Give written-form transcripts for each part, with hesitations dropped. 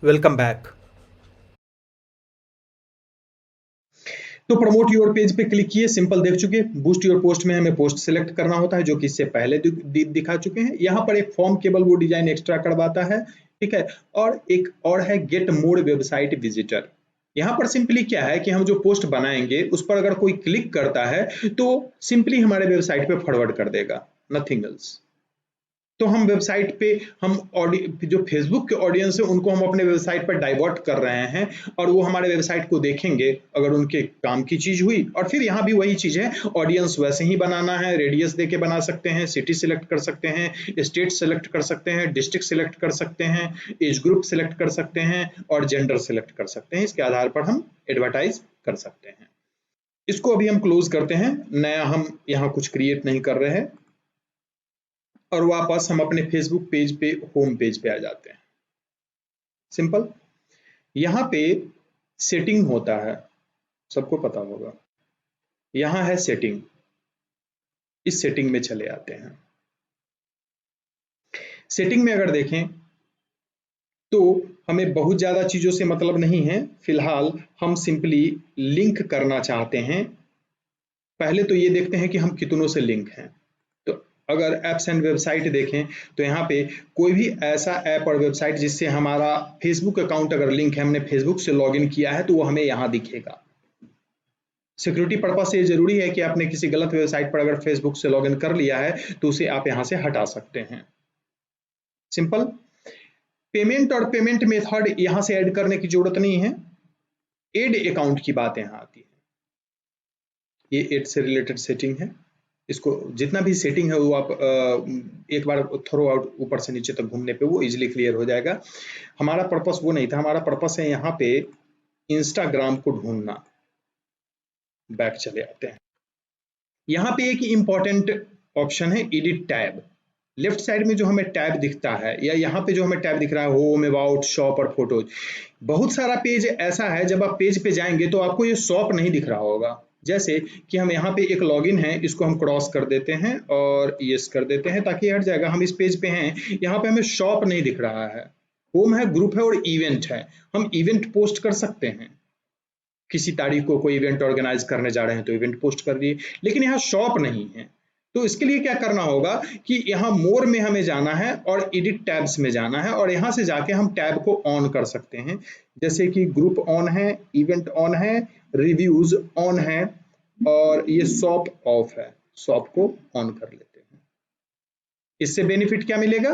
Welcome back. तो promote your page पे click किए, सिंपल देख चुके। बूस्ट योर पोस्ट में हमें पोस्ट सिलेक्ट करना होता है जो कि इससे पहले दिखा चुके हैं। यहाँ पर एक फॉर्म केवल वो डिजाइन एक्स्ट्रा करवाता है, ठीक है। और एक और है गेट मोर वेबसाइट विजिटर। यहाँ पर सिंपली क्या है कि हम जो पोस्ट बनाएंगे उस पर अगर कोई क्लिक करता है तो सिंपली हमारे वेबसाइट पे फॉरवर्ड कर देगा, नथिंग एल्स। तो हम वेबसाइट पे हम जो फेसबुक के ऑडियंस है उनको हम अपने वेबसाइट पर डाइवर्ट कर रहे हैं और वो हमारे वेबसाइट को देखेंगे अगर उनके काम की चीज हुई। और फिर यहाँ भी वही चीज है, ऑडियंस वैसे ही बनाना है, रेडियस देके बना सकते हैं, सिटी सिलेक्ट कर सकते हैं, स्टेट सिलेक्ट कर सकते हैं, डिस्ट्रिक्ट सिलेक्ट कर सकते हैं, एज ग्रुप सिलेक्ट कर सकते हैं और जेंडर सिलेक्ट कर सकते हैं। इसके आधार पर हम एडवर्टाइज कर सकते हैं। इसको अभी हम क्लोज करते हैं, नया हम यहाँ कुछ क्रिएट नहीं कर रहे हैं और वापस हम अपने फेसबुक पेज पे होम पेज पे आ जाते हैं। सिंपल। यहाँ पे सेटिंग होता है, सबको पता होगा। यहाँ है सेटिंग, इस सेटिंग में चले आते हैं। सेटिंग में अगर देखें तो हमें बहुत ज्यादा चीजों से मतलब नहीं है। फिलहाल हम सिंपली लिंक करना चाहते हैं। पहले तो ये देखते हैं कि हम कितनों से लिंक हैं। तो अगर एप्स एंड वेबसाइट देखें तो यहाँ पे कोई भी ऐसा ऐप और वेबसाइट जिससे हमारा फेसबुक अकाउंट अगर लिंक है, हमने फेसबुक से लॉगिन किया है, तो वो हमें यहाँ दिखेगा। सिक्योरिटी पर्पज से जरूरी है कि आपने किसी गलत वेबसाइट पर अगर फेसबुक से लॉगिन कर लिया है तो उसे आप यहाँ से हटा सकते हैं। सिंपल। पेमेंट और पेमेंट मेथड यहाँ से ऐड करने की जरूरत नहीं है। एड अकाउंट की बात यहाँ आती है। ये एड से रिलेटेड सेटिंग है। इसको जितना भी सेटिंग है वो आप एक बार थ्रो आउट ऊपर से नीचे तक घूमने पे वो इजीली क्लियर हो जाएगा। हमारा पर्पस वो नहीं था, हमारा पर्पस है यहाँ पे इंस्टाग्राम को ढूंढना। बैक चले आते हैं। यहाँ पे एक इंपॉर्टेंट ऑप्शन है एडिट टैब। लेफ्ट साइड में जो हमें टैब दिखता है या यहाँ पे जो हमें टैब दिख रहा है होम, अबाउट, शॉप और फोटोज, बहुत सारा पेज ऐसा है जब आप पेज पे जाएंगे तो आपको ये शॉप नहीं दिख रहा होगा। जैसे कि हम यहाँ पे एक लॉगिन है, इसको हम क्रॉस कर देते हैं और यस कर देते हैं ताकि हट जाएगा। हम इस पेज पे हैं, यहाँ पे हमें शॉप नहीं दिख रहा है। होम है, ग्रुप है और इवेंट है। हम इवेंट पोस्ट कर सकते हैं, किसी तारीख को कोई इवेंट ऑर्गेनाइज करने जा रहे हैं तो इवेंट पोस्ट कर दिए, लेकिन यहाँ शॉप नहीं है। तो इसके लिए क्या करना होगा कि यहाँ मोर में हमें जाना है और एडिट टैब्स में जाना है और यहाँ से जाके हम टैब को ऑन कर सकते हैं। जैसे कि ग्रुप ऑन है, इवेंट ऑन है, रिव्यूज ऑन है और ये शॉप ऑफ है। शॉप को ऑन कर लेते हैं। इससे बेनिफिट क्या मिलेगा?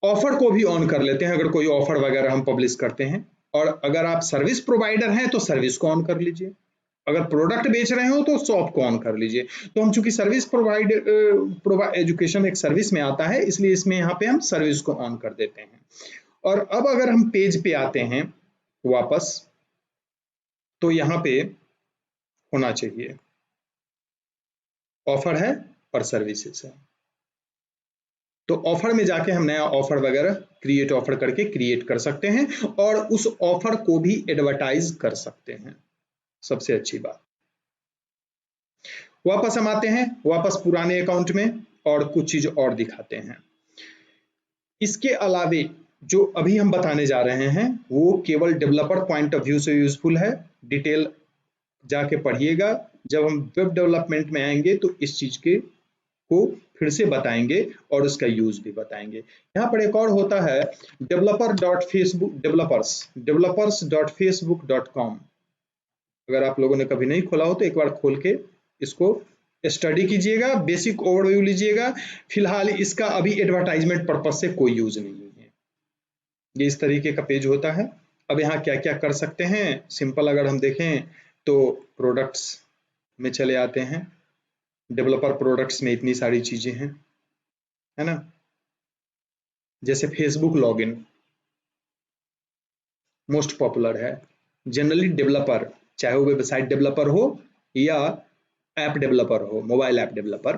ऑफर को भी ऑन कर लेते हैं अगर कोई ऑफर वगैरह हम पब्लिश करते हैं। और अगर आप सर्विस प्रोवाइडर हैं तो सर्विस को ऑन कर लीजिए। अगर प्रोडक्ट बेच रहे हो तो शॉप को ऑन कर लीजिए। तो हम चूंकि सर्विस एजुकेशन एक सर्विस में आता है, इसलिए इसमें यहाँ पे हम सर्विस को ऑन कर देते हैं। और अब अगर हम पेज पे आते हैं वापस, तो यहाँ पे होना चाहिए ऑफर है और सर्विसेज है। तो ऑफर में जाके हम नया ऑफर वगैरह क्रिएट ऑफर करके क्रिएट कर सकते हैं और उस ऑफर को भी एडवर्टाइज कर सकते हैं। सबसे अच्छी बात। वापस हम आते हैं, वापस पुराने अकाउंट में और कुछ चीज और दिखाते हैं। इसके अलावे जो अभी हम बताने जा रहे हैं वो केवल डेवलपर पॉइंट ऑफ व्यू से यूजफुल है। डिटेल जाके पढ़िएगा। जब हम वेब डेवलपमेंट में आएंगे तो इस चीज के को फिर से बताएंगे और उसका यूज भी बताएंगे। यहाँ पर एक और होता है developers.facebook.com। अगर आप लोगों ने कभी नहीं खोला हो तो एक बार खोल के इसको स्टडी कीजिएगा, बेसिक ओवरव्यू लीजिएगा। फिलहाल इसका अभी एडवर्टाइजमेंट पर्पज से कोई यूज नहीं है। ये इस तरीके का पेज होता है। अब यहाँ क्या क्या कर सकते हैं, सिंपल अगर हम देखें तो प्रोडक्ट्स में चले आते हैं। डेवलपर प्रोडक्ट्स में इतनी सारी चीजें हैं, है ना। जैसे फेसबुक लॉगिन मोस्ट पॉपुलर है। जनरली डेवलपर, चाहे वो वेबसाइट डेवलपर हो या ऐप डेवलपर हो, mobile app developer,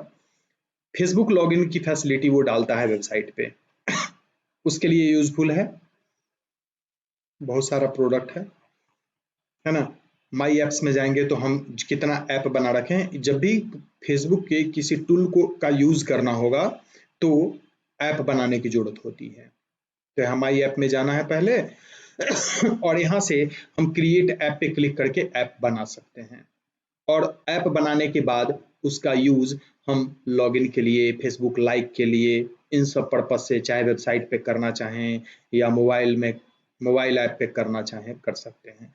Facebook login की फैसिलिटी वो डालता है वेबसाइट पे। उसके लिए यूजफुल है। बहुत सारा प्रोडक्ट है ना। माई एप्स में जाएंगे तो हम कितना ऐप बना रखे हैं। जब भी फेसबुक के किसी टूल को का यूज करना होगा तो ऐप बनाने की जरूरत होती है। तो हमारी ऐप में जाना है पहले और यहाँ से हम क्रिएट ऐप पे क्लिक करके ऐप बना सकते हैं। और ऐप बनाने के बाद उसका यूज़ हम लॉगिन के लिए, फेसबुक लाइक के लिए, इन सब पर्पज़ से चाहे वेबसाइट पे करना चाहें या मोबाइल ऐप पे करना चाहें कर सकते हैं।